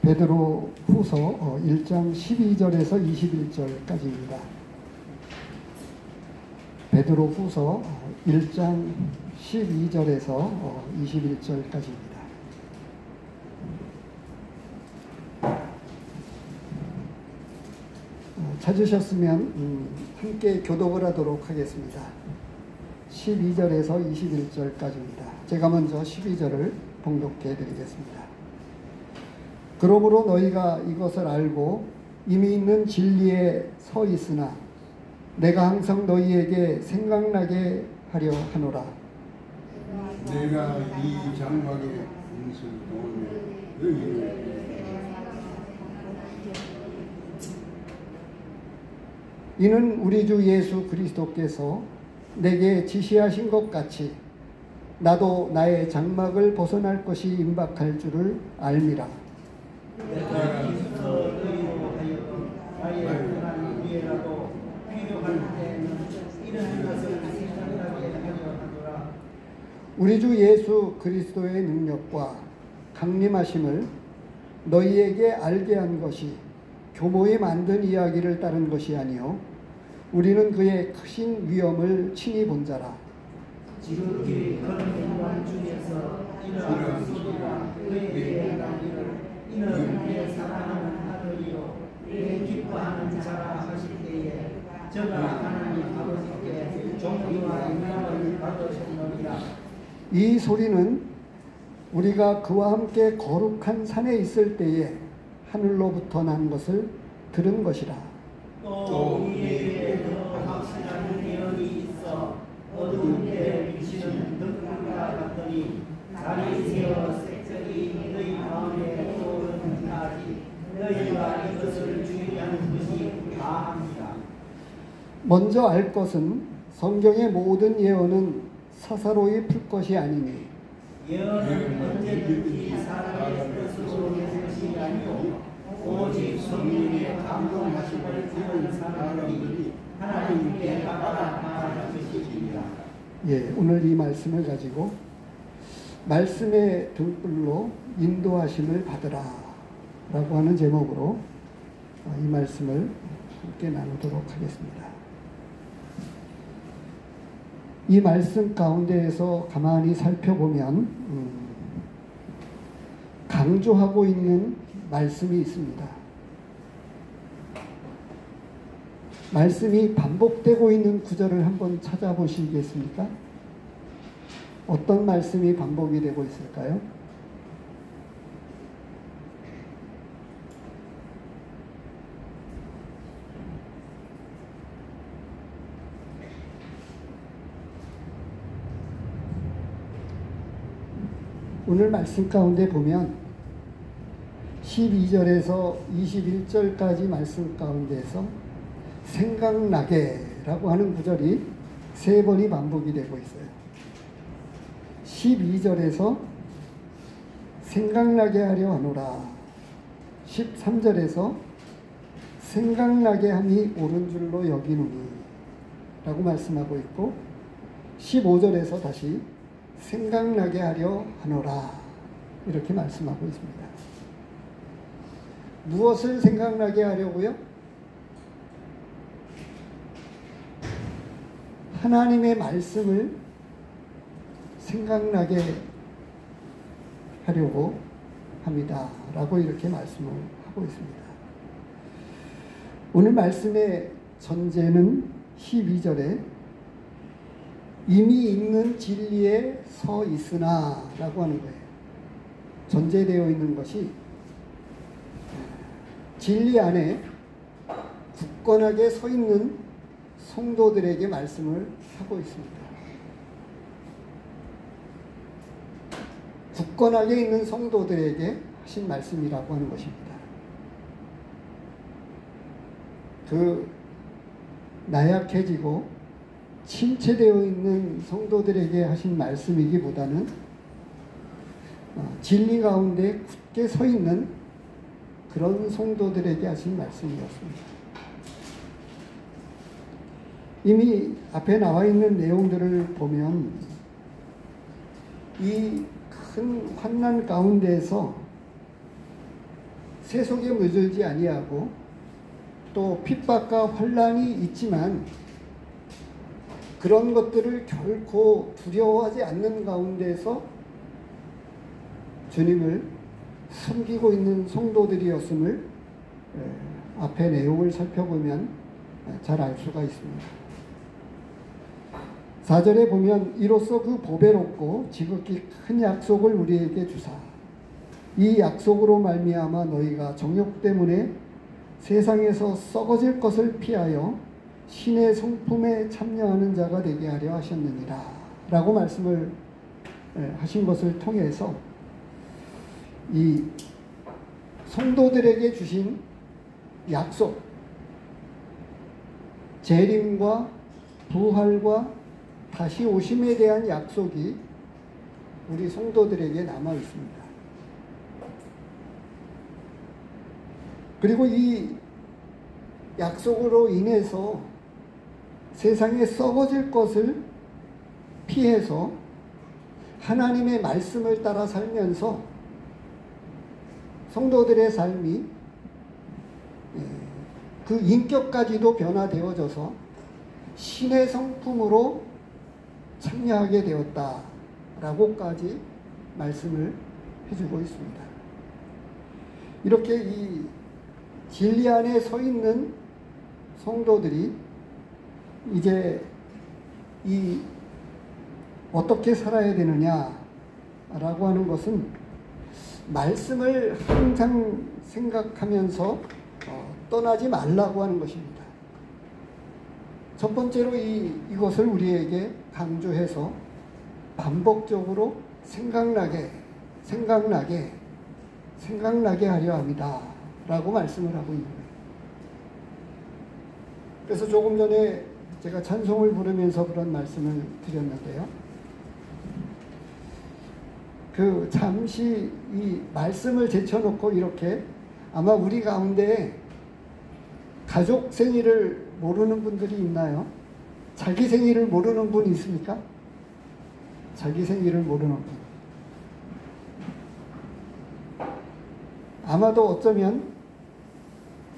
베드로 후서 1장 12절에서 21절까지입니다. 베드로 후서 1장 12절에서 21절까지입니다. 찾으셨으면 함께 교독을 하도록 하겠습니다. 12절에서 21절까지입니다. 제가 먼저 12절을 봉독해 드리겠습니다. 그러므로 너희가 이것을 알고 이미 있는 진리에 서 있으나 내가 항상 너희에게 생각나게 하려 하노라. 내가 이 장막의 빛을 보내 너희를 이는 우리 주 예수 그리스도께서 내게 지시하신 것 같이 나도 나의 장막을 벗어날 것이 임박할 줄을 알미라. 내가 그리스도 너희로 하여금 나의 하나님 위에라도 필요할 때는 이런 것을 생각나게 하려 하노라. 우리 주 예수 그리스도의 능력과 강림하심을 너희에게 알게 한 것이 교모에 만든 이야기를 따른 것이 아니요 우리는 그의 크신 위엄을 친히 본 자라. 지극히 큰 영광 중에서 이러한 소리가 그에게 나기를 이는 내 사랑하는 아들이요 내 기뻐하는 자라 하실 때에 저가 하나님 아버지께 존귀와 영광을 받으셨느니라. 이 소리는 우리가 그와 함께 거룩한 산에 있을 때에 하늘로부터 난 것을 들은 것이라. 또 우리에게 더 확실한 능력이 있어 어두운 데 비치는 덕분과 같더니 자리 세워 색적이 너희 마음에 떠오르는 까지 너희가 이것을 주의하는 것이 다합니다. 먼저 알 것은 성경의 모든 예언은 사사로이 풀 것이 아니니 예언은 언제든지 사람의 뜻으로 된 것이 아니오 오직 성령의 감동하심을 받은 사람들이 하나님께 따라 말하는 것입니다. 오늘 이 말씀을 가지고 말씀의 등불로 인도하심을 받으라 라고 하는 제목으로 이 말씀을 함께 나누도록 하겠습니다. 이 말씀 가운데에서 가만히 살펴보면 강조하고 있는 말씀이 있습니다. 말씀이 반복되고 있는 구절을 한번 찾아보시겠습니까? 어떤 말씀이 반복이 되고 있을까요? 오늘 말씀 가운데 보면 12절에서 21절까지 말씀 가운데에서 생각나게 라고 하는 구절이 3번이 반복이 되고 있어요. 12절에서 생각나게 하려 하노라. 13절에서 생각나게 함이 옳은 줄로 여기노니 라고 말씀하고 있고 15절에서 다시 생각나게 하려 하노라 이렇게 말씀하고 있습니다. 무엇을 생각나게 하려고요? 하나님의 말씀을 생각나게 하려고 합니다 라고 이렇게 말씀을 하고 있습니다. 오늘 말씀의 전제는 12절에 이미 있는 진리에 서 있으나 라고 하는 거예요. 전제되어 있는 것이 진리 안에 굳건하게 서 있는 성도들에게 말씀을 하고 있습니다. 굳건하게 있는 성도들에게 하신 말씀이라고 하는 것입니다. 그 나약해지고 침체되어 있는 성도들에게 하신 말씀이기보다는 진리 가운데 굳게 서 있는 그런 성도들에게 하신 말씀이었습니다. 이미 앞에 나와 있는 내용들을 보면 이 큰 환난 가운데에서 세속에 물들지 아니하고 또 핍박과 환난이 있지만 그런 것들을 결코 두려워하지 않는 가운데서 주님을 섬기고 있는 성도들이었음을 앞의 내용을 살펴보면 잘 알 수가 있습니다. 4절에 보면 이로써 그 보배롭고 지극히 큰 약속을 우리에게 주사 이 약속으로 말미암아 너희가 정욕 때문에 세상에서 썩어질 것을 피하여 신의 성품에 참여하는 자가 되게 하려 하셨느니라 라고 말씀을 하신 것을 통해서 이 성도들에게 주신 약속, 재림과 부활과 다시 오심에 대한 약속이 우리 성도들에게 남아 있습니다. 그리고 이 약속으로 인해서 세상에 썩어질 것을 피해서 하나님의 말씀을 따라 살면서 성도들의 삶이 그 인격까지도 변화되어져서 신의 성품으로 참여하게 되었다라고까지 말씀을 해주고 있습니다. 이렇게 이 진리 안에 서 있는 성도들이 이제 이 어떻게 살아야 되느냐라고 하는 것은 말씀을 항상 생각하면서 떠나지 말라고 하는 것입니다. 첫 번째로 이것을 우리에게 강조해서 반복적으로 생각나게 하려 합니다. 라고 말씀을 하고 있는 거예요. 그래서 조금 전에 제가 찬송을 부르면서 그런 말씀을 드렸는데요. 잠시 이 말씀을 제쳐놓고 이렇게 아마 우리 가운데 가족 생일을 모르는 분들이 있나요? 자기 생일을 모르는 분이 있습니까? 자기 생일을 모르는 분. 아마도 어쩌면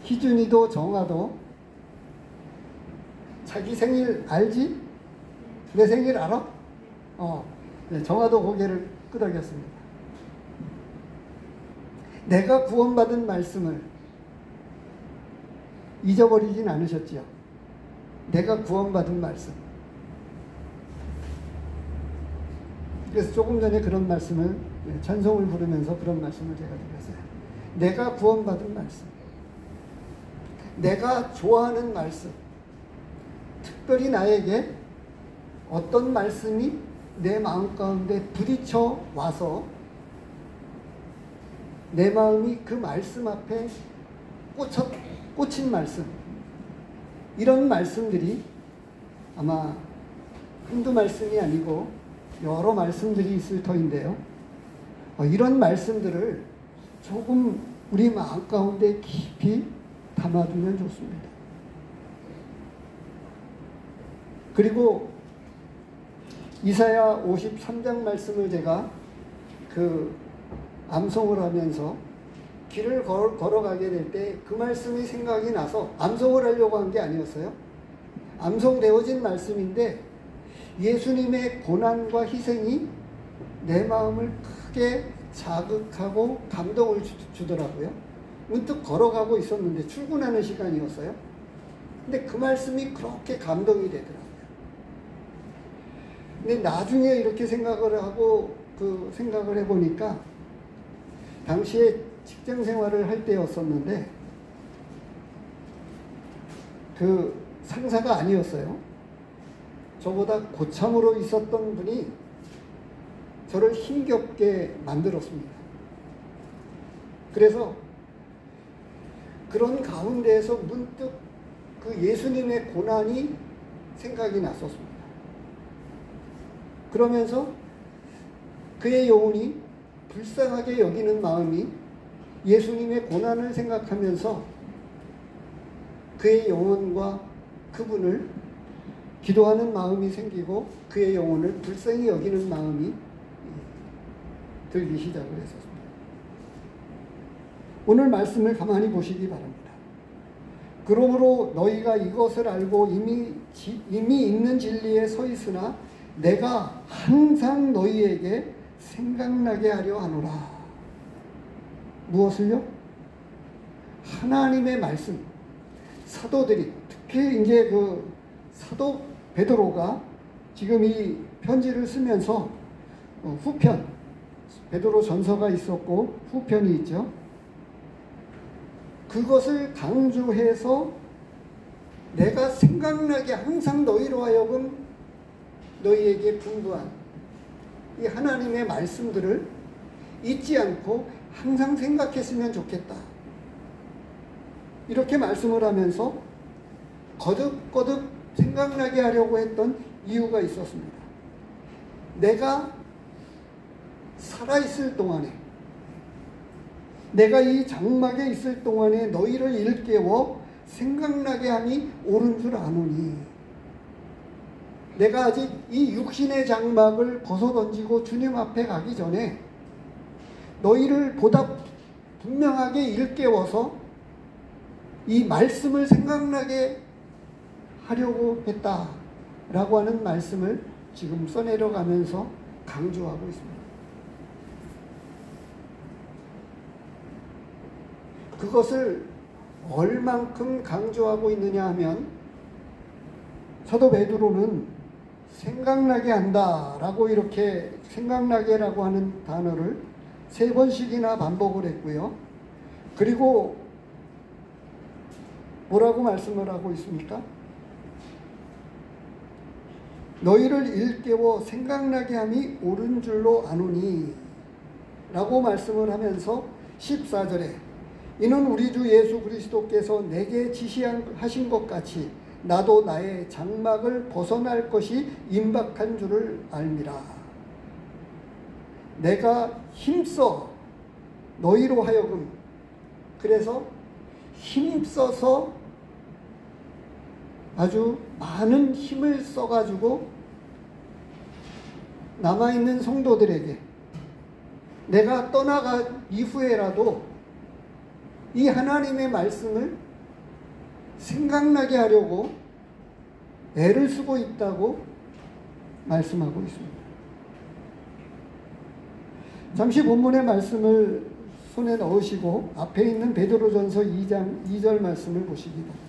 희준이도 정아도 자기 생일 알지? 내 생일 알아? 네, 정아도 고개를 끄덕였습니다. 내가 구원받은 말씀을 잊어버리진 않으셨지요? 내가 구원받은 말씀. 그래서 조금 전에 그런 말씀을, 찬송을 부르면서 그런 말씀을 제가 드렸어요. 내가 구원받은 말씀. 내가 좋아하는 말씀. 특별히 나에게 어떤 말씀이 내 마음 가운데 부딪혀 와서 내 마음이 그 말씀 앞에 꽂힌 말씀, 이런 말씀들이 아마 한두 말씀이 아니고 여러 말씀들이 있을 터인데요. 이런 말씀들을 조금 우리 마음 가운데 깊이 담아두면 좋습니다. 그리고 이사야 53장 말씀을 제가 암송을 하면서 길을 걸어가게 될 때 그 말씀이 생각이 나서 암송을 하려고 한 게 아니었어요. 암송되어진 말씀인데 예수님의 고난과 희생이 내 마음을 크게 자극하고 감동을 주더라고요. 문득 걸어가고 있었는데 출근하는 시간이었어요. 근데 그 말씀이 그렇게 감동이 되더라고요. 근데 나중에 이렇게 생각을 해보니까 당시에 직장 생활을 할 때였었는데 그 상사가 아니었어요. 저보다 고참으로 있었던 분이 저를 힘겹게 만들었습니다. 그래서 그런 가운데에서 문득 그 예수님의 고난이 생각이 났었습니다. 그러면서 그의 영혼이 불쌍하게 여기는 마음이 예수님의 고난을 생각하면서 그의 영혼과 그분을 기도하는 마음이 생기고 그의 영혼을 불쌍히 여기는 마음이 들기 시작을 했었습니다. 오늘 말씀을 가만히 보시기 바랍니다. 그러므로 너희가 이것을 알고 이미 있는 진리에 서 있으나 내가 항상 너희에게 생각나게 하려 하노라. 무엇을요? 하나님의 말씀. 사도들이, 특히 이제 그 사도 베드로가 지금 이 편지를 쓰면서 후편, 베드로 전서가 있었고 후편이 있죠. 그것을 강조해서 내가 생각나게 항상 너희로 하여금 너희에게 분부한 이 하나님의 말씀들을 잊지 않고 항상 생각했으면 좋겠다. 이렇게 말씀을 하면서 거듭거듭 생각나게 하려고 했던 이유가 있었습니다. 내가 살아있을 동안에, 내가 이 장막에 있을 동안에 너희를 일깨워 생각나게 함이 옳은 줄 아노니, 내가 아직 이 육신의 장막을 벗어던지고 주님 앞에 가기 전에 너희를 보다 분명하게 일깨워서 이 말씀을 생각나게 하려고 했다라고 하는 말씀을 지금 써내려가면서 강조하고 있습니다. 그것을 얼만큼 강조하고 있느냐 하면 사도 베드로는 생각나게 한다라고 이렇게 생각나게라고 하는 단어를 3번씩이나 반복을 했고요. 그리고 뭐라고 말씀을 하고 있습니까? 너희를 일깨워 생각나게 함이 옳은 줄로 아노니 라고 말씀을 하면서 14절에 이는 우리 주 예수 그리스도께서 내게 지시하신 것 같이 나도 나의 장막을 벗어날 것이 임박한 줄을 알미라. 내가 힘써 너희로 하여금, 그래서 힘써서 아주 많은 힘을 써가지고 남아있는 성도들에게 내가 떠나간 이후에라도 이 하나님의 말씀을 생각나게 하려고 애를 쓰고 있다고 말씀하고 있습니다. 잠시 본문의 말씀을 손에 넣으시고 앞에 있는 베드로전서 2장 2절 말씀을 보시기 바랍니다.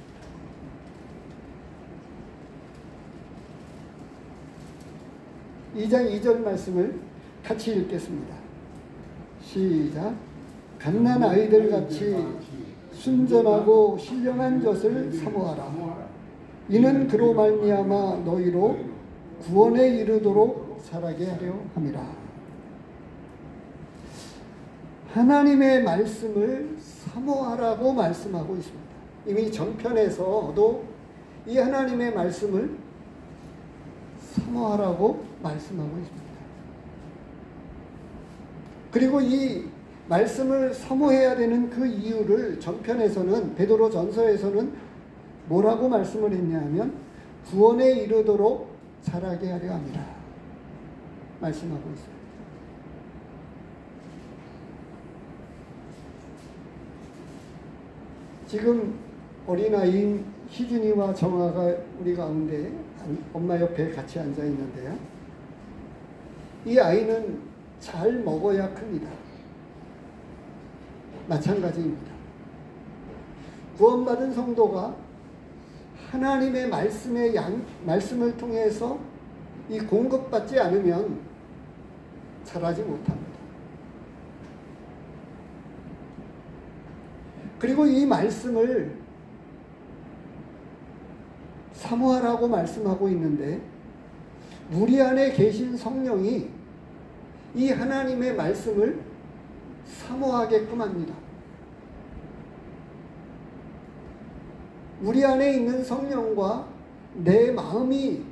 2장 2절 말씀을 같이 읽겠습니다. 시작. 갓난 아이들 같이 순전하고 신령한 젖을 사모하라. 이는 그로 말미암아 너희로 구원에 이르도록 자라게 하려 함이라. 하나님의 말씀을 사모하라고 말씀하고 있습니다. 이미 전편에서도 이 하나님의 말씀을 사모하라고 말씀하고 있습니다. 그리고 이 말씀을 사모해야 되는 그 이유를 전편에서는, 베드로 전서에서는 뭐라고 말씀을 했냐 하면 구원에 이르도록 자라게 하려 합니다. 말씀하고 있어요. 지금 어린아이인 희준이와 정아가 우리 가운데 엄마 옆에 같이 앉아 있는데요. 이 아이는 잘 먹어야 큽니다. 마찬가지입니다. 구원받은 성도가 하나님의 말씀을 통해서 이 공급받지 않으면 자라지 못합니다. 그리고 이 말씀을 사모하라고 말씀하고 있는데 우리 안에 계신 성령이 이 하나님의 말씀을 사모하게끔 합니다. 우리 안에 있는 성령과 내 마음이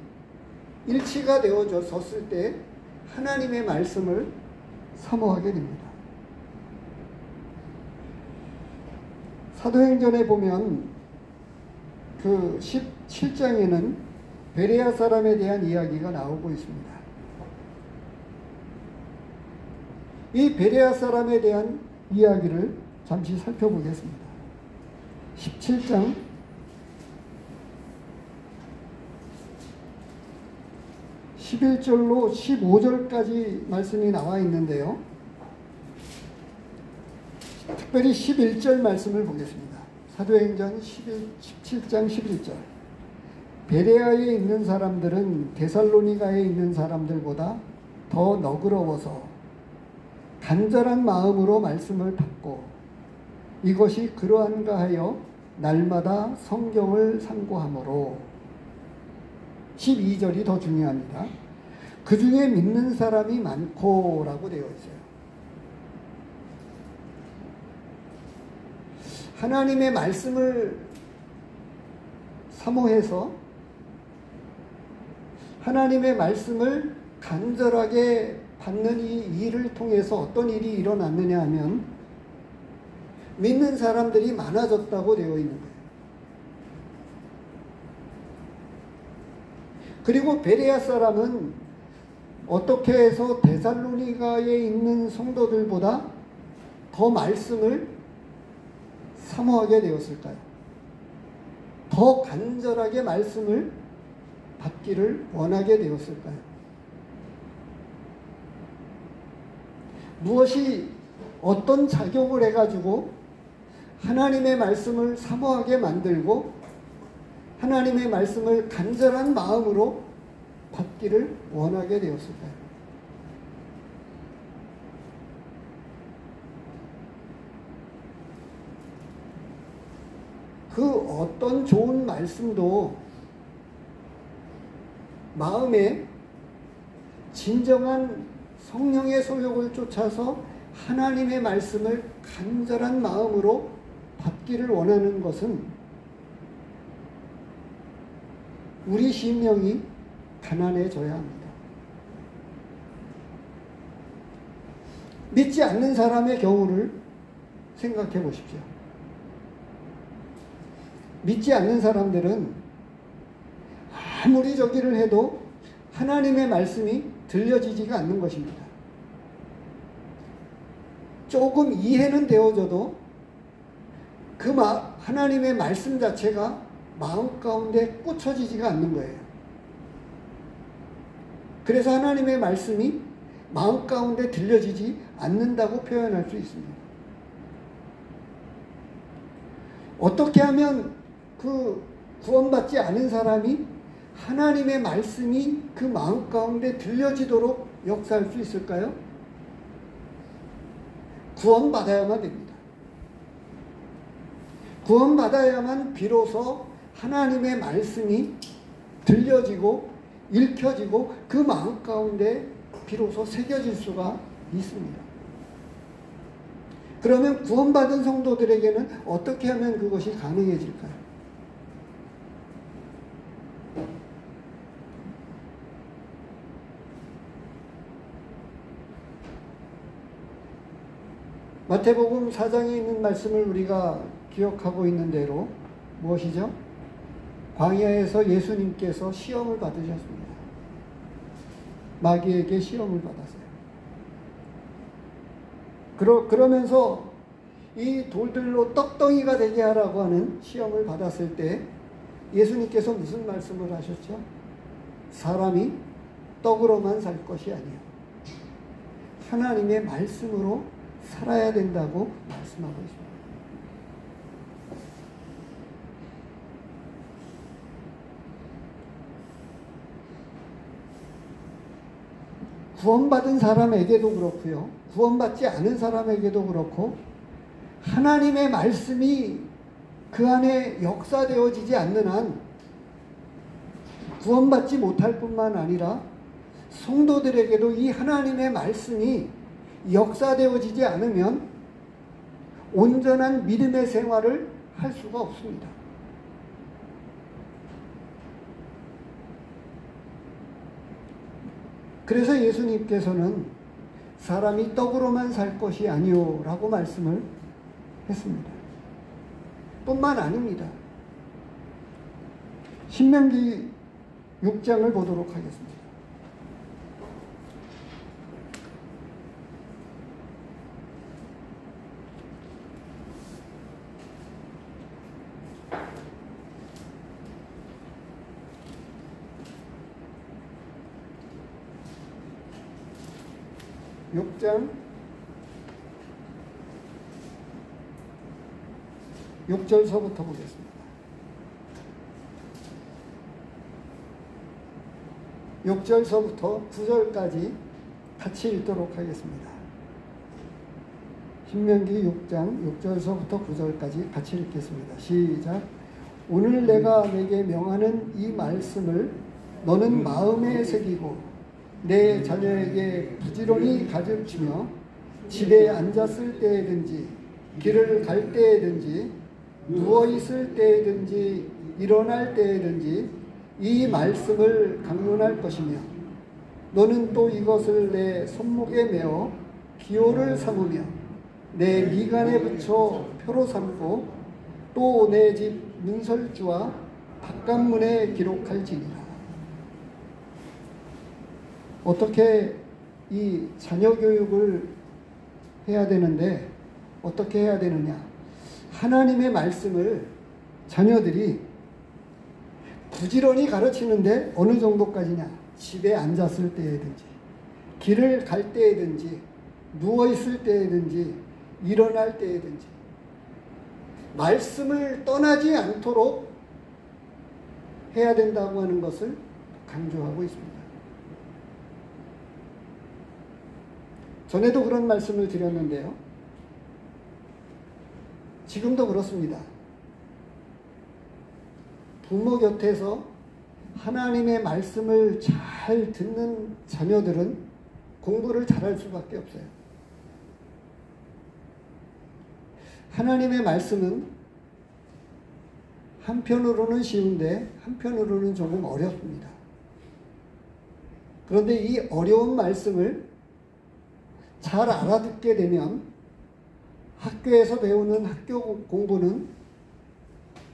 일치가 되어졌을 때 하나님의 말씀을 사모하게 됩니다. 사도행전에 보면 그 17장에는 베레아 사람에 대한 이야기가 나오고 있습니다. 이 베레아 사람에 대한 이야기를 잠시 살펴보겠습니다. 17장 11절로 15절까지 말씀이 나와 있는데요. 특별히 11절 말씀을 보겠습니다. 사도행전 17장 11절. 베레아에 있는 사람들은 데살로니가에 있는 사람들보다 더 너그러워서 간절한 마음으로 말씀을 받고 이것이 그러한가 하여 날마다 성경을 상고하므로 12절이 더 중요합니다. 그 중에 믿는 사람이 많고 라고 되어 있어요. 하나님의 말씀을 사모해서 하나님의 말씀을 간절하게 받는 이 일을 통해서 어떤 일이 일어났느냐 하면 믿는 사람들이 많아졌다고 되어 있는 거예요. 그리고 베레아 사람은 어떻게 해서 데살로니가에 있는 성도들보다 더 말씀을 사모하게 되었을까요? 더 간절하게 말씀을 받기를 원하게 되었을까요? 무엇이 어떤 작용을 해가지고 하나님의 말씀을 사모하게 만들고 하나님의 말씀을 간절한 마음으로 받기를 원하게 되었을까요? 그 어떤 좋은 말씀도 마음에 진정한 성령의 소욕을 쫓아서 하나님의 말씀을 간절한 마음으로 받기를 원하는 것은 우리 심령이 가난해져야 합니다. 믿지 않는 사람의 경우를 생각해 보십시오. 믿지 않는 사람들은 아무리 저기를 해도 하나님의 말씀이 들려지지가 않는 것입니다. 조금 이해는 되어져도 그 하나님의 말씀 자체가 마음 가운데 꽂혀지지가 않는 거예요. 그래서 하나님의 말씀이 마음 가운데 들려지지 않는다고 표현할 수 있습니다. 어떻게 하면 그 구원받지 않은 사람이 하나님의 말씀이 그 마음 가운데 들려지도록 역사할 수 있을까요? 구원받아야만 됩니다. 구원받아야만 비로소 하나님의 말씀이 들려지고 읽혀지고 그 마음 가운데 비로소 새겨질 수가 있습니다. 그러면 구원받은 성도들에게는 어떻게 하면 그것이 가능해질까요? 마태복음 4장에 있는 말씀을 우리가 기억하고 있는 대로 무엇이죠? 광야에서 예수님께서 시험을 받으셨습니다. 마귀에게 시험을 받았어요. 그러면서 이 돌들로 떡덩이가 되게 하라고 하는 시험을 받았을 때 예수님께서 무슨 말씀을 하셨죠? 사람이 떡으로만 살 것이 아니에요. 하나님의 말씀으로 살아야 된다고 말씀하고 있습니다. 구원받은 사람에게도 그렇고요. 구원받지 않은 사람에게도 그렇고 하나님의 말씀이 그 안에 역사되어지지 않는 한 구원받지 못할 뿐만 아니라 성도들에게도 이 하나님의 말씀이 역사되어지지 않으면 온전한 믿음의 생활을 할 수가 없습니다. 그래서 예수님께서는 사람이 떡으로만 살 것이 아니오 라고 말씀을 했습니다. 뿐만 아닙니다. 신명기 6장을 보도록 하겠습니다. 6장 6절서부터 보겠습니다. 6절서부터 9절까지 같이 읽도록 하겠습니다. 신명기 6장 6절서부터 9절까지 같이 읽겠습니다. 시작. 오늘 내가 내게 명하는 이 말씀을 너는 마음에 새기고 내 자녀에게 부지런히 가르치며 집에 앉았을 때에든지 길을 갈 때에든지 누워있을 때에든지 일어날 때에든지 이 말씀을 강론할 것이며 너는 또 이것을 내 손목에 메어 기호를 삼으며 내 미간에 붙여 표로 삼고 또 내 집 문설주와 바깥문에 기록할지니라. 어떻게 이 자녀 교육을 해야 되는데 어떻게 해야 되느냐? 하나님의 말씀을 자녀들이 부지런히 가르치는데 어느 정도까지냐? 집에 앉았을 때에든지 길을 갈 때에든지 누워있을 때에든지 일어날 때에든지 말씀을 떠나지 않도록 해야 된다고 하는 것을 강조하고 있습니다. 전에도 그런 말씀을 드렸는데요. 지금도 그렇습니다. 부모 곁에서 하나님의 말씀을 잘 듣는 자녀들은 공부를 잘할 수밖에 없어요. 하나님의 말씀은 한편으로는 쉬운데 한편으로는 조금 어렵습니다. 그런데 이 어려운 말씀을 잘 알아듣게 되면 학교에서 배우는 학교 공부는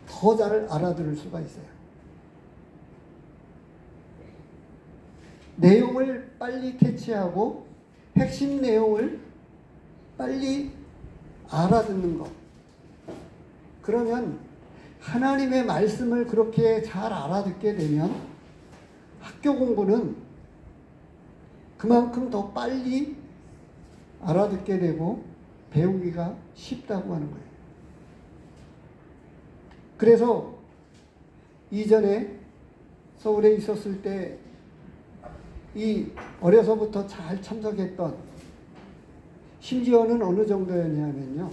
더 잘 알아들을 수가 있어요. 내용을 빨리 캐치하고 핵심 내용을 빨리 알아듣는 것. 그러면 하나님의 말씀을 그렇게 잘 알아듣게 되면 학교 공부는 그만큼 더 빨리 알아듣게 되고 배우기가 쉽다고 하는 거예요. 그래서 이전에 서울에 있었을 때 이 어려서부터 잘 참석했던, 심지어는 어느 정도였냐면요,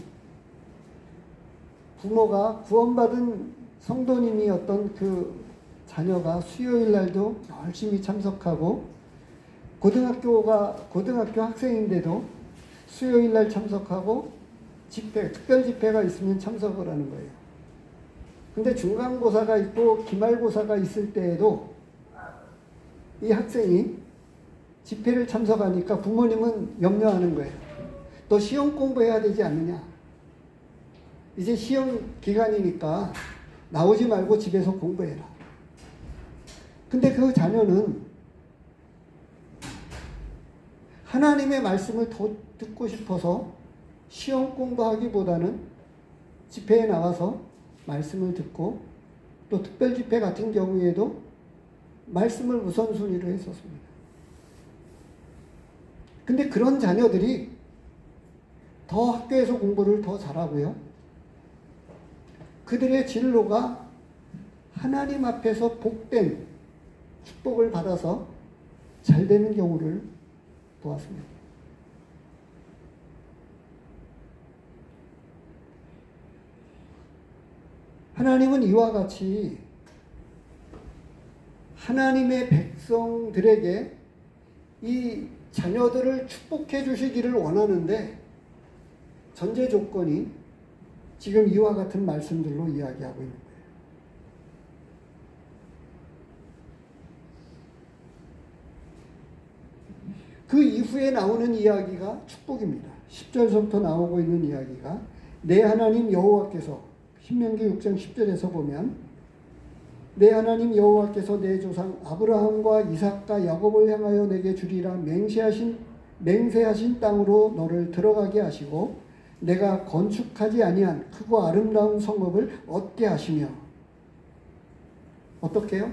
부모가 구원받은 성도님이었던 그 자녀가 수요일 날도 열심히 참석하고 고등학교 학생인데도 수요일 날 참석하고 특별 집회가 있으면 참석을 하는 거예요. 근데 중간고사가 있고 기말고사가 있을 때에도 이 학생이 집회를 참석하니까 부모님은 염려하는 거예요. 너 시험 공부해야 되지 않느냐? 이제 시험 기간이니까 나오지 말고 집에서 공부해라. 근데 그 자녀는 하나님의 말씀을 더 듣고 싶어서 시험 공부하기보다는 집회에 나와서 말씀을 듣고 또 특별 집회 같은 경우에도 말씀을 우선순위로 했었습니다. 근데 그런 자녀들이 더 학교에서 공부를 더 잘하고요. 그들의 진로가 하나님 앞에서 복된 축복을 받아서 잘 되는 경우를 보았습니다. 하나님은 이와 같이 하나님의 백성들에게 이 자녀들을 축복해 주시기를 원하는데 전제 조건이 지금 이와 같은 말씀들로 이야기하고 있는 거예요. 그 이후에 나오는 이야기가 축복입니다. 10절서부터 나오고 있는 이야기가 내 하나님 여호와께서, 신명기 6장 10절에서 보면 내 하나님 여호와께서 내 조상 아브라함과 이삭과 야곱을 향하여 내게 주리라 맹세하신 땅으로 너를 들어가게 하시고 내가 건축하지 아니한 크고 아름다운 성읍을 얻게 하시며, 어떻게요?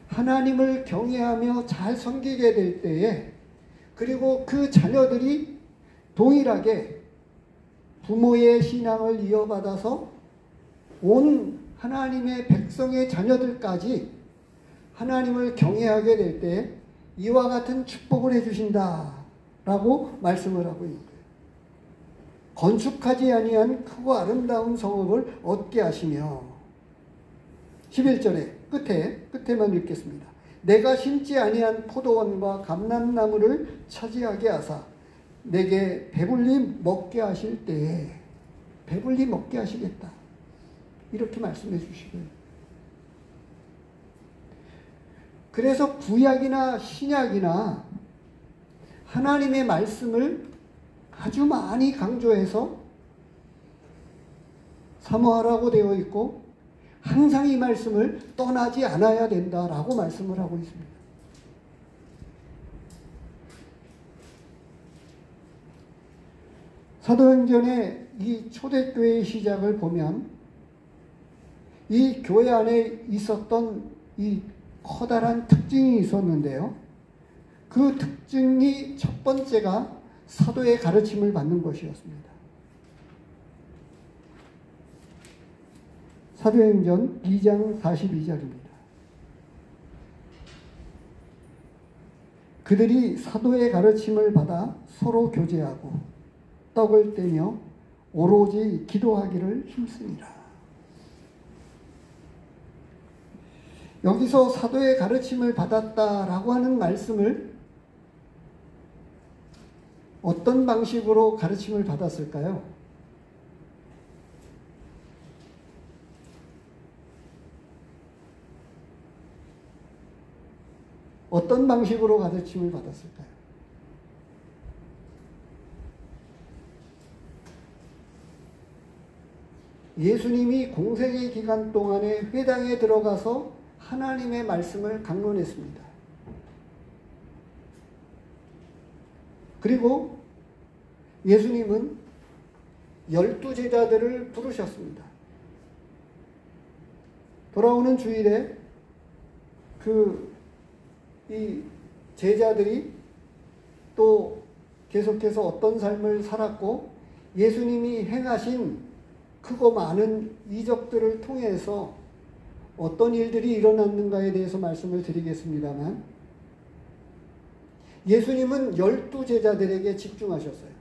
하나님을 경외하며 잘 섬기게 될 때에 그리고 그 자녀들이 동일하게 부모의 신앙을 이어받아서 온 하나님의 백성의 자녀들까지 하나님을 경외하게 될 때 이와 같은 축복을 해주신다라고 말씀을 하고 있는 거예요. 건축하지 아니한 크고 아름다운 성읍을 얻게 하시며 11절에 끝에만 읽겠습니다. 내가 심지 아니한 포도원과 감람나무를 차지하게 하사 내게 배불리 먹게 하실 때에 배불리 먹게 하시겠다. 이렇게 말씀해 주시고요. 그래서 구약이나 신약이나 하나님의 말씀을 아주 많이 강조해서 사모하라고 되어 있고 항상 이 말씀을 떠나지 않아야 된다라고 말씀을 하고 있습니다. 사도행전의 이 초대교회의 시작을 보면 이 교회 안에 있었던 이 커다란 특징이 있었는데요. 그 특징이 첫 번째가 사도의 가르침을 받는 것이었습니다. 사도행전 2장 42절입니다. 그들이 사도의 가르침을 받아 서로 교제하고 떡을 떼며 오로지 기도하기를 힘쓰니라. 여기서 사도의 가르침을 받았다라고 하는 말씀을 어떤 방식으로 가르침을 받았을까요? 어떤 방식으로 가르침을 받았을까요? 예수님이 공생의 기간 동안에 회당에 들어가서 하나님의 말씀을 강론했습니다. 그리고 예수님은 12제자들을 부르셨습니다. 돌아오는 주일에 이 제자들이 또 계속해서 어떤 삶을 살았고 예수님이 행하신 크고 많은 이적들을 통해서 어떤 일들이 일어났는가에 대해서 말씀을 드리겠습니다만 예수님은 12제자들에게 집중하셨어요.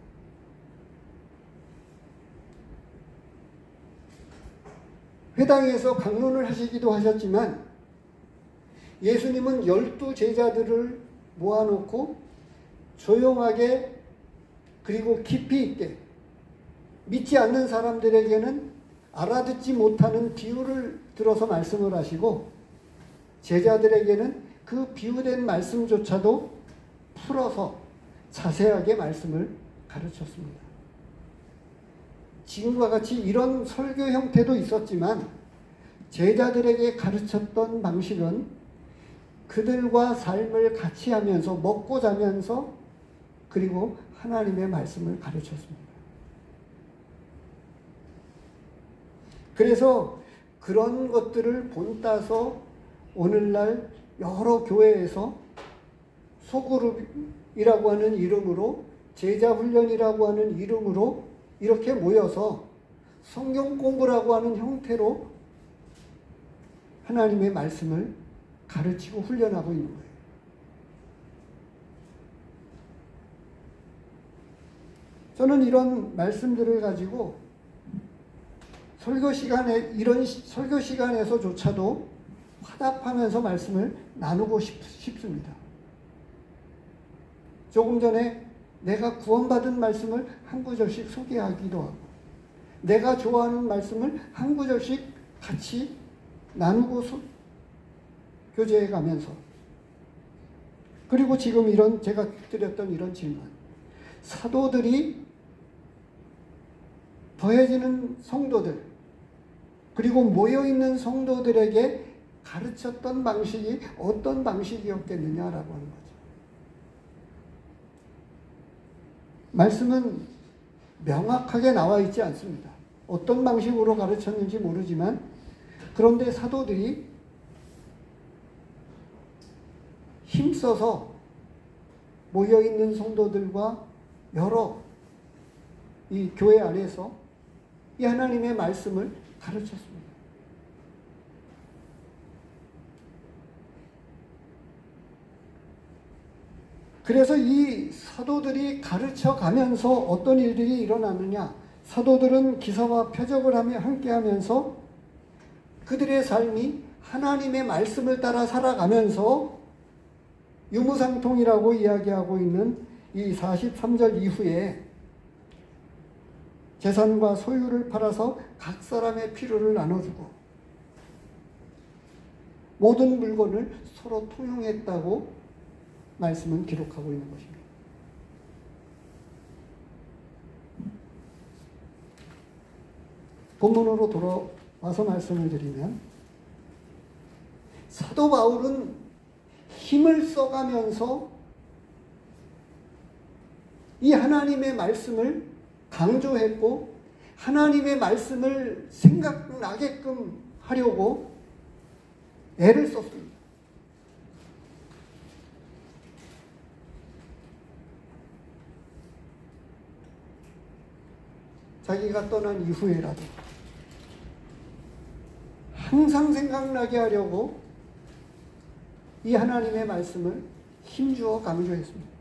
회당에서 강론을 하시기도 하셨지만 예수님은 12제자들을 모아놓고 조용하게 그리고 깊이 있게 믿지 않는 사람들에게는 알아듣지 못하는 비유를 들어서 말씀을 하시고 제자들에게는 그 비유된 말씀조차도 풀어서 자세하게 말씀을 가르쳤습니다. 지금과 같이 이런 설교 형태도 있었지만 제자들에게 가르쳤던 방식은 그들과 삶을 같이 하면서 먹고 자면서 그리고 하나님의 말씀을 가르쳤습니다. 그래서 그런 것들을 본따서 오늘날 여러 교회에서 소그룹이라고 하는 이름으로 제자훈련이라고 하는 이름으로 이렇게 모여서 성경 공부라고 하는 형태로 하나님의 말씀을 가르치고 훈련하고 있는 거예요. 저는 이런 말씀들을 가지고 설교 시간에서조차도 화답하면서 말씀을 나누고 싶습니다. 조금 전에 내가 구원받은 말씀을 한 구절씩 소개하기도 하고 내가 좋아하는 말씀을 한 구절씩 같이 나누고 교제해 가면서 그리고 지금 제가 드렸던 이런 질문 사도들이 더해지는 성도들 그리고 모여있는 성도들에게 가르쳤던 방식이 어떤 방식이었겠느냐라고 하는 거죠. 말씀은 명확하게 나와 있지 않습니다. 어떤 방식으로 가르쳤는지 모르지만 그런데 사도들이 힘써서 모여있는 성도들과 여러 이 교회 안에서 이 하나님의 말씀을 가르쳤습니다. 그래서 이 사도들이 가르쳐 가면서 어떤 일들이 일어나느냐? 사도들은 기사와 표적을 함께 하면서 그들의 삶이 하나님의 말씀을 따라 살아가면서 유무상통이라고 이야기하고 있는 이 43절 이후에 재산과 소유를 팔아서 각 사람의 필요를 나눠주고 모든 물건을 서로 통용했다고 말씀은 기록하고 있는 것입니다. 본문으로 돌아와서 말씀을 드리면 사도 바울은 힘을 써가면서 이 하나님의 말씀을 강조했고 하나님의 말씀을 생각나게끔 하려고 애를 썼습니다. 자기가 떠난 이후에라도 항상 생각나게 하려고 이 하나님의 말씀을 힘주어 강조했습니다.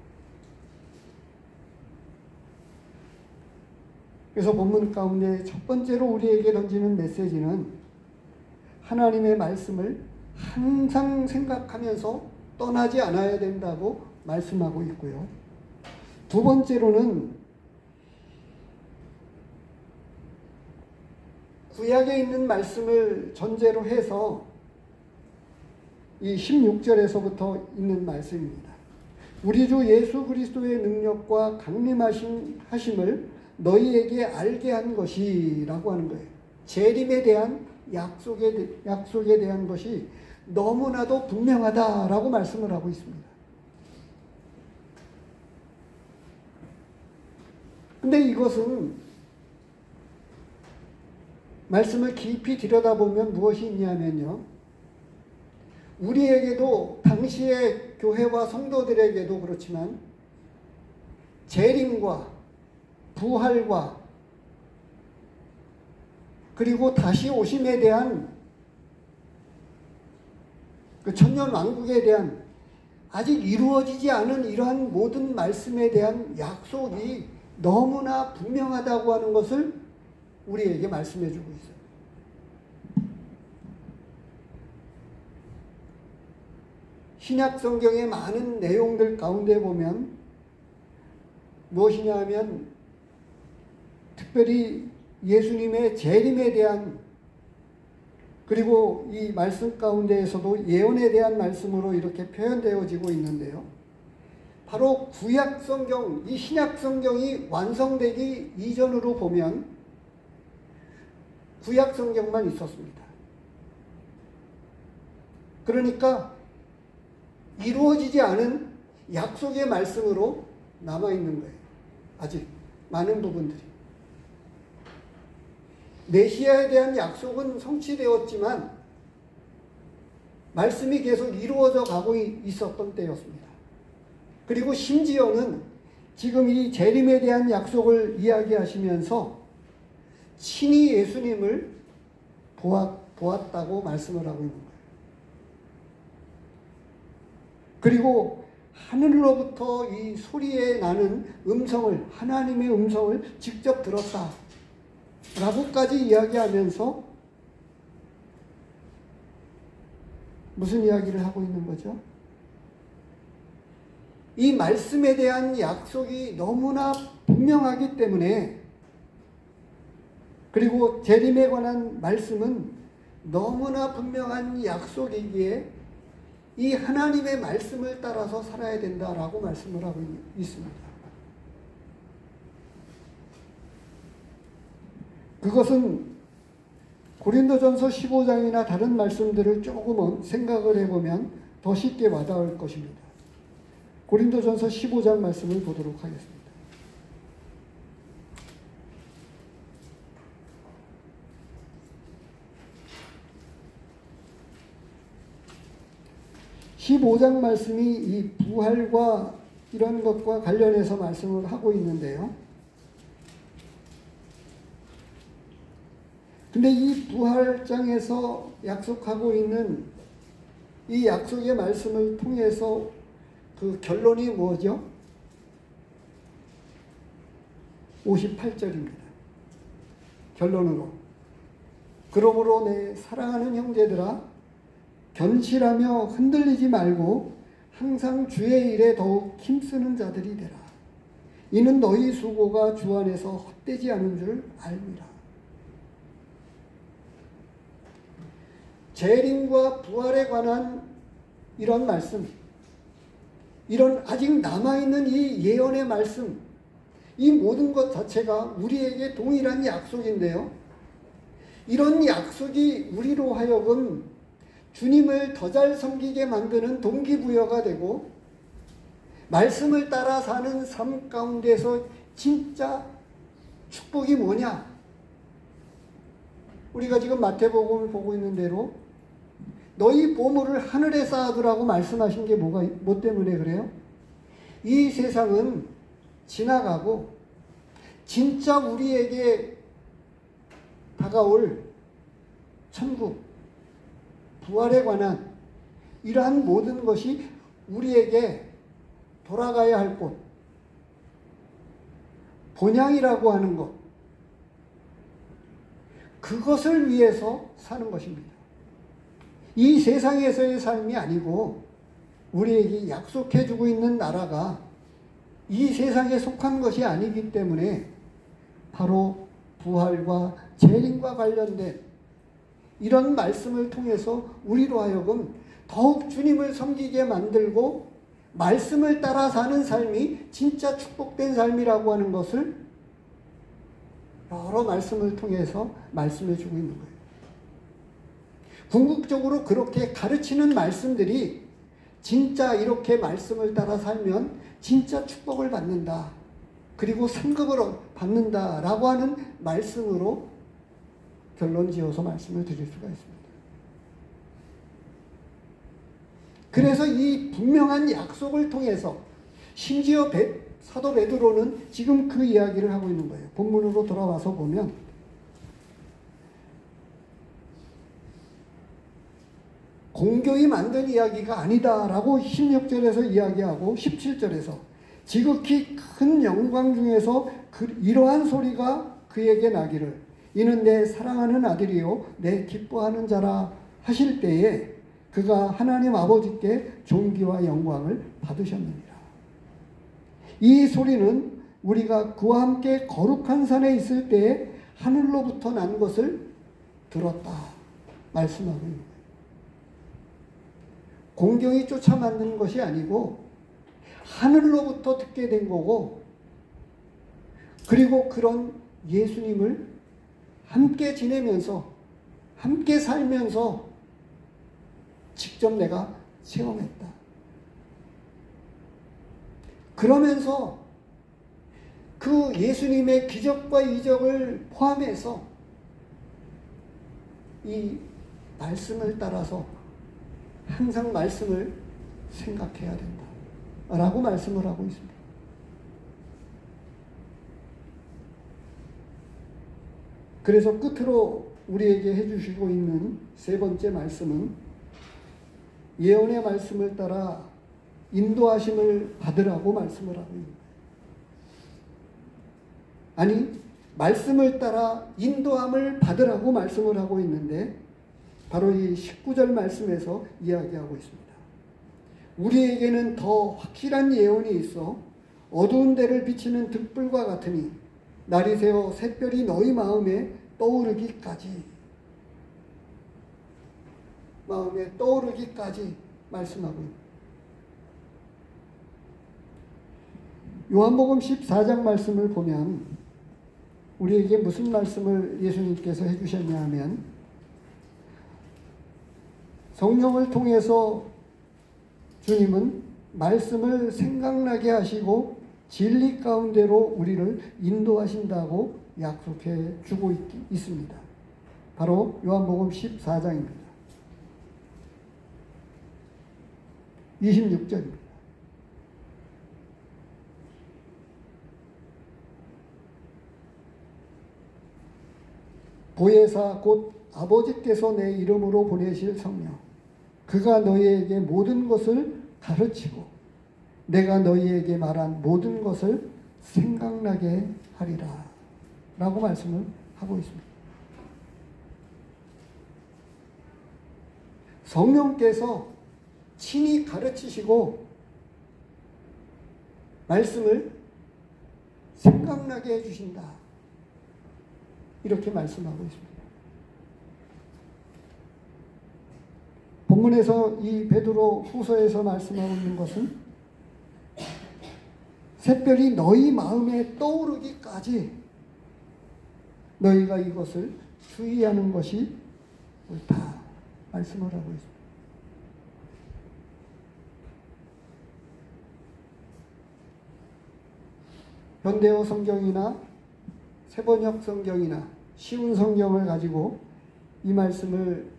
그래서 본문 가운데 첫 번째로 우리에게 던지는 메시지는 하나님의 말씀을 항상 생각하면서 떠나지 않아야 된다고 말씀하고 있고요. 두 번째로는 구약에 있는 말씀을 전제로 해서 이 16절에서부터 있는 말씀입니다. 우리 주 예수 그리스도의 능력과 강림하심을 너희에게 알게 한 것이라고 하는 거예요. 재림에 대한 약속에 대한 것이 너무나도 분명하다라고 말씀을 하고 있습니다. 근데 이것은 말씀을 깊이 들여다보면 무엇이 있냐면요. 우리에게도 당시의 교회와 성도들에게도 그렇지만 재림과 부활과 그리고 다시 오심에 대한 그 천년왕국에 대한 아직 이루어지지 않은 이러한 모든 말씀에 대한 약속이 너무나 분명하다고 하는 것을 우리에게 말씀해 주고 있어요. 신약 성경의 많은 내용들 가운데 보면 무엇이냐 하면 특별히 예수님의 재림에 대한 그리고 이 말씀 가운데에서도 예언에 대한 말씀으로 이렇게 표현되어지고 있는데요. 바로 구약 성경, 이 신약 성경이 완성되기 이전으로 보면 구약 성경만 있었습니다. 그러니까 이루어지지 않은 약속의 말씀으로 남아있는 거예요. 아직 많은 부분들이. 메시아에 대한 약속은 성취되었지만 말씀이 계속 이루어져 가고 있었던 때였습니다. 그리고 심지어는 지금 이 재림에 대한 약속을 이야기하시면서 친히 예수님을 보았다고 말씀을 하고 있는 거예요. 그리고 하늘로부터 이 소리에 나는 음성을, 하나님의 음성을 직접 들었다 라고까지 이야기하면서 무슨 이야기를 하고 있는 거죠? 이 말씀에 대한 약속이 너무나 분명하기 때문에 그리고 재림에 관한 말씀은 너무나 분명한 약속이기에 이 하나님의 말씀을 따라서 살아야 된다라고 말씀을 하고 있습니다. 그것은 고린도전서 15장이나 다른 말씀들을 조금은 생각을 해보면 더 쉽게 와닿을 것입니다. 고린도전서 15장 말씀을 보도록 하겠습니다. (15장) 말씀이 이 부활과 이런 것과 관련해서 말씀을 하고 있는데요. 근데 이 부활장에서 약속하고 있는 이 약속의 말씀을 통해서 그 결론이 뭐죠? 58절입니다. 결론으로. 그러므로 내 사랑하는 형제들아, 견실하며 흔들리지 말고 항상 주의 일에 더욱 힘쓰는 자들이 되라. 이는 너희 수고가 주 안에서 헛되지 않은 줄 알미라. 재림과 부활에 관한 이런 말씀, 이런 아직 남아있는 이 예언의 말씀, 이 모든 것 자체가 우리에게 동일한 약속인데요. 이런 약속이 우리로 하여금 주님을 더 잘 섬기게 만드는 동기부여가 되고, 말씀을 따라 사는 삶 가운데서 진짜 축복이 뭐냐? 우리가 지금 마태복음을 보고 있는 대로 너희 보물을 하늘에 쌓아두라고 말씀하신 게 뭐 때문에 그래요? 이 세상은 지나가고 진짜 우리에게 다가올 천국, 부활에 관한 이러한 모든 것이 우리에게 돌아가야 할 곳, 본향이라고 하는 것, 그것을 위해서 사는 것입니다. 이 세상에서의 삶이 아니고 우리에게 약속해주고 있는 나라가 이 세상에 속한 것이 아니기 때문에 바로 부활과 재림과 관련된 이런 말씀을 통해서 우리로 하여금 더욱 주님을 섬기게 만들고 말씀을 따라 사는 삶이 진짜 축복된 삶이라고 하는 것을 여러 말씀을 통해서 말씀해 주고 있는 거예요. 궁극적으로 그렇게 가르치는 말씀들이 진짜 이렇게 말씀을 따라 살면 진짜 축복을 받는다. 그리고 상급을 받는다라고 하는 말씀으로 결론 지어서 말씀을 드릴 수가 있습니다. 그래서 이 분명한 약속을 통해서 심지어 사도 베드로는 지금 그 이야기를 하고 있는 거예요. 본문으로 돌아와서 보면 공교히 만든 이야기가 아니다라고 16절에서 이야기하고 17절에서 지극히 큰 영광 중에서 이러한 소리가 그에게 나기를 이는 내 사랑하는 아들이요 내 기뻐하는 자라 하실 때에 그가 하나님 아버지께 존귀와 영광을 받으셨느니라. 이 소리는 우리가 그와 함께 거룩한 산에 있을 때에 하늘로부터 난 것을 들었다 말씀하고 있는 거예요. 공경이 쫓아 만든 것이 아니고 하늘로부터 듣게 된 거고, 그리고 그런 예수님을 함께 지내면서 함께 살면서 직접 내가 체험했다. 그러면서 그 예수님의 기적과 이적을 포함해서 이 말씀을 따라서 항상 말씀을 생각해야 된다 라고 말씀을 하고 있습니다. 그래서 끝으로 우리에게 해주시고 있는 세 번째 말씀은 예언의 말씀을 따라 인도하심을 받으라고 말씀을 하고 있는 거예요. 아니, 말씀을 따라 인도함을 받으라고 말씀을 하고 있는데 바로 이 19절 말씀에서 이야기하고 있습니다. 우리에게는 더 확실한 예언이 있어 어두운 데를 비치는 등불과 같으니 날이 새어 샛별이 너희 마음에 떠오르기까지 말씀하고 있습니다. 요한복음 14장 말씀을 보면 우리에게 무슨 말씀을 예수님께서 해주셨냐 하면 성령을 통해서 주님은 말씀을 생각나게 하시고 진리 가운데로 우리를 인도하신다고 약속해 주고 있습니다. 바로 요한복음 14장입니다. 26절입니다. 보혜사 곧 아버지께서 내 이름으로 보내실 성령 그가 너희에게 모든 것을 가르치고 내가 너희에게 말한 모든 것을 생각나게 하리라 라고 말씀을 하고 있습니다. 성령께서 친히 가르치시고 말씀을 생각나게 해주신다. 이렇게 말씀하고 있습니다. 본문에서 이 베드로 후서에서 말씀하고 있는 것은 샛별이 너희 마음에 떠오르기까지 너희가 이것을 주의하는 것이 옳다. 말씀을 하고 있습니다. 현대어 성경이나 세번역 성경이나 쉬운 성경을 가지고 이 말씀을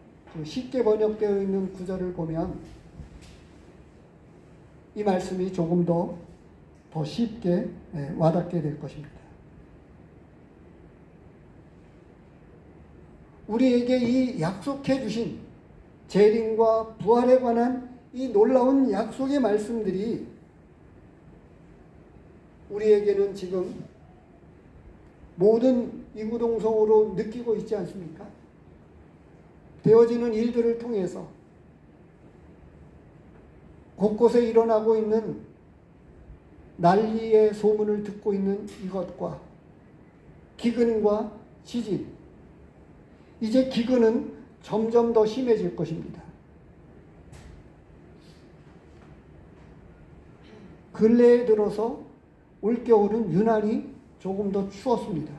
쉽게 번역되어 있는 구절을 보면 이 말씀이 조금 더 쉽게 와닿게 될 것입니다. 우리에게 이 약속해 주신 재림과 부활에 관한 이 놀라운 약속의 말씀들이 우리에게는 지금 모든 이구동성으로 느끼고 있지 않습니까? 되어지는 일들을 통해서 곳곳에 일어나고 있는 난리의 소문을 듣고 있는 이것과 기근과 지진, 이제 기근은 점점 더 심해질 것입니다. 근래에 들어서 올겨울은 유난히 조금 더 추웠습니다.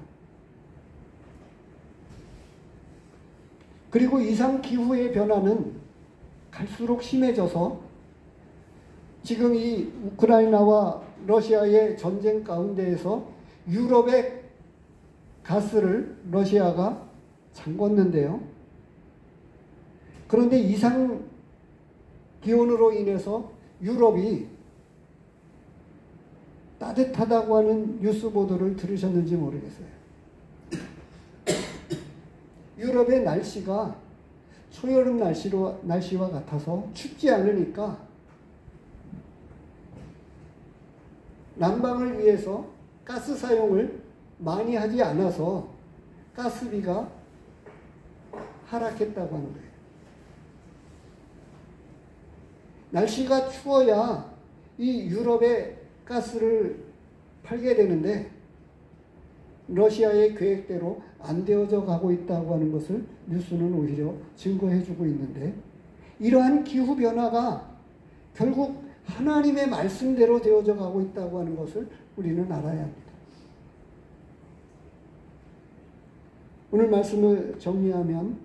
그리고 이상기후의 변화는 갈수록 심해져서 지금 이 우크라이나와 러시아의 전쟁 가운데에서 유럽의 가스를 러시아가 잠궜는데요. 그런데 이상기온으로 인해서 유럽이 따뜻하다고 하는 뉴스 보도를 들으셨는지 모르겠어요. 유럽의 날씨가 초여름 날씨와 같아서 춥지 않으니까 난방을 위해서 가스 사용을 많이 하지 않아서 가스비가 하락했다고 하는 거예요. 날씨가 추워야 이 유럽에 가스를 팔게 되는데 러시아의 계획대로 안 되어져 가고 있다고 하는 것을 뉴스는 오히려 증거해주고 있는데, 이러한 기후변화가 결국 하나님의 말씀대로 되어져 가고 있다고 하는 것을 우리는 알아야 합니다. 오늘 말씀을 정리하면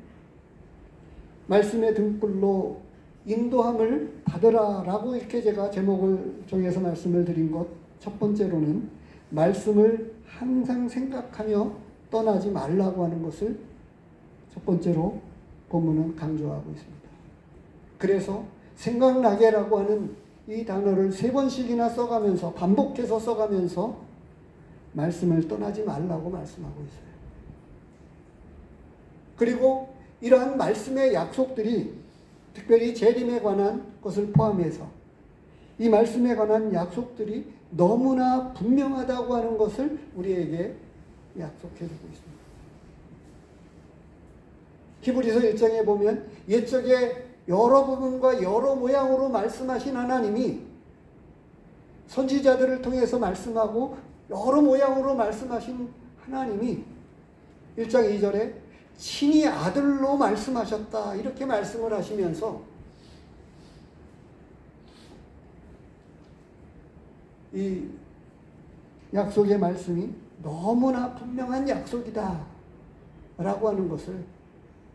말씀의 등불로 인도함을 받으라 라고 이렇게 제가 제목을 정해서 말씀을 드린 것, 첫 번째로는 말씀을 항상 생각하며 떠나지 말라고 하는 것을 첫 번째로 본문은 강조하고 있습니다. 그래서 생각나게라고 하는 이 단어를 3번씩이나 써가면서 반복해서 써가면서 말씀을 떠나지 말라고 말씀하고 있어요. 그리고 이러한 말씀의 약속들이 특별히 재림에 관한 것을 포함해서 이 말씀에 관한 약속들이 너무나 분명하다고 하는 것을 우리에게 약속해주고 있습니다. 히브리서 1장에 보면 옛적에 여러 부분과 여러 모양으로 말씀하신 하나님이 선지자들을 통해서 말씀하고 여러 모양으로 말씀하신 하나님이 1장 2절에 친히 아들로 말씀하셨다 이렇게 말씀을 하시면서 이 약속의 말씀이 너무나 분명한 약속이다 라고 하는 것을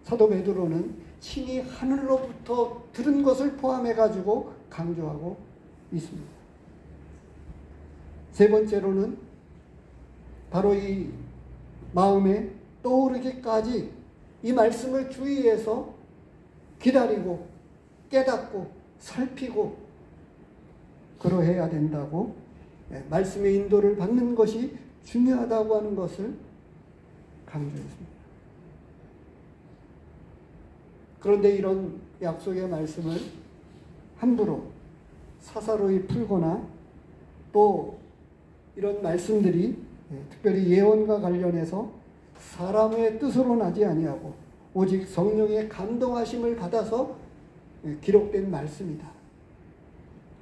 사도 베드로는 친히 하늘로부터 들은 것을 포함해 가지고 강조하고 있습니다. 세 번째로는 바로 이 마음에 떠오르기까지 이 말씀을 주의해서 기다리고 깨닫고 살피고 그러해야 된다고, 말씀의 인도를 받는 것이 중요하다고 하는 것을 강조했습니다. 그런데 이런 약속의 말씀을 함부로 사사로이 풀거나 또 이런 말씀들이 특별히 예언과 관련해서 사람의 뜻으로 나지 아니하고 오직 성령의 감동하심을 받아서 기록된 말씀이다.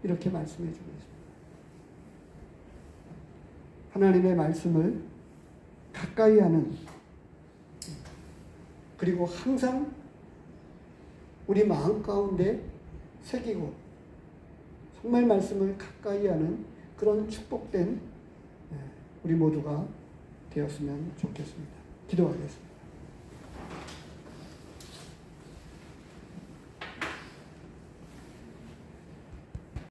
이렇게 말씀해 주고 있습니다. 하나님의 말씀을 가까이 하는, 그리고 항상 우리 마음 가운데 새기고 정말 말씀을 가까이 하는 그런 축복된 우리 모두가 되었으면 좋겠습니다. 기도하겠습니다.